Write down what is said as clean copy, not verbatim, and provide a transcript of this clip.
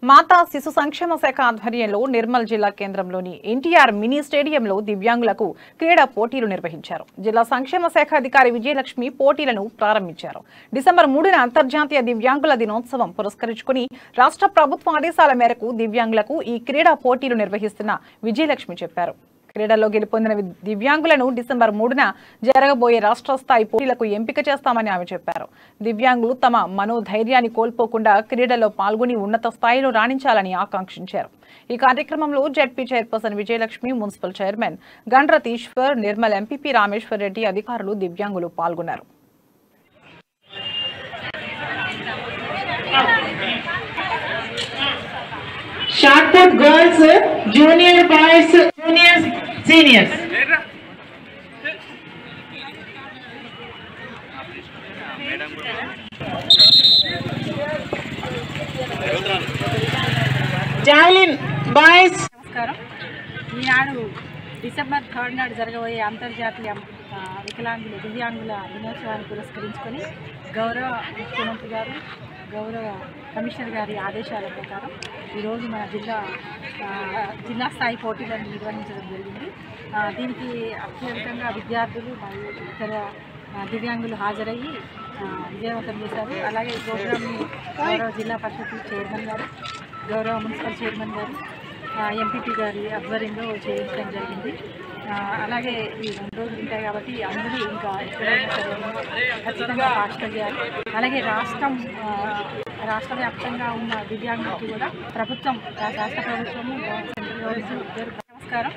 మాతా శిశు సంక్షేమ శాఖ ఆధ్వర్యంలో నిర్మల్ జిల్లా కేంద్రంలోని ఎన్టీఆర్ మినీ స్టేడియంలో దివ్యాంగులకు క్రీడా పోటీలు నిర్వహించారు. జిల్లా సంక్షేమ శాఖ అధికారి విజయలక్ష్మి పోటీలను ప్రారంభించారు. డిసెంబర్ 3న అంతర్జాతీయ దివ్యాంగుల దినోత్సవం పురస్కరించుకుని రాష్ట్ర ప్రభుత్వ ఆదేశాల మేరకు దివ్యాంగులకు ఈ క్రీడా పోటీలు నిర్వహిస్తున్న విజయలక్ష్మి చెప్పారు. క్రీడల్లో గెలుపొందిన దివ్యాంగులను డిసెంబర్ 3న జరగబోయే రాష్ట్ర స్థాయి పోటీలకు ఎంపిక చేస్తామని ఆమె చెప్పారు. దివ్యాంగులు తమ మనోధైర్యాన్ని కోల్పోకుండా క్రీడల్లో పాల్గొని ఉన్నత స్థాయిలో రాణించాలని ఆకాంక్షించారు. ఈ కార్యక్రమంలో ZP chairperson Vijayalakshmi, municipal chairman Gandrath Eshwar, Nirmal MPP Rameshwar Reddy, అధికారులు, దివ్యాంగులు పాల్గొన్నారు. Shot put girls, junior boys, juniors, seniors. Javelin boys. నమస్కారం. ఈనాడు డిసెంబర్ 3 నాడు జరగబోయే అంతర్జాతీయ దివ్యాంగుల దినోత్సవాన్ని పురస్కరించుకొని గౌరవ ముఖ్యమంత్రి గారు, గౌరవ కమిషనర్ గారి ఆదేశాల ప్రకారం ఈరోజు మన జిల్లా స్థాయి పోటీలను నిర్వహించడం జరిగింది. దీనికి అత్యధికంగా విద్యార్థులు మరియు ఇతర దివ్యాంగులు హాజరయ్యి విజయవంతం చేశారు. అలాగే ఈ ప్రోగ్రామ్ని గౌరవ జిల్లా పరిషత్ చైర్మన్ గారు, గౌరవ మున్సిపల్ చైర్మన్ గారు, ఎంపీపీ గారి ఆధ్వర్యంలో చేయించడం జరిగింది. అలాగే ఈ 2 రోజులు ఉంటాయి కాబట్టి అందరూ ఇంకా ఎక్కడైనా సరే ఖచ్చితంగా పార్టిసిపేట్ చేయాలి. అలాగే రాష్ట్ర వ్యాప్తంగా ఉన్న దివ్యాంగులకి కూడా రాష్ట్ర ప్రభుత్వము సెంట్రల్ గవర్నమెంట్. నమస్కారం.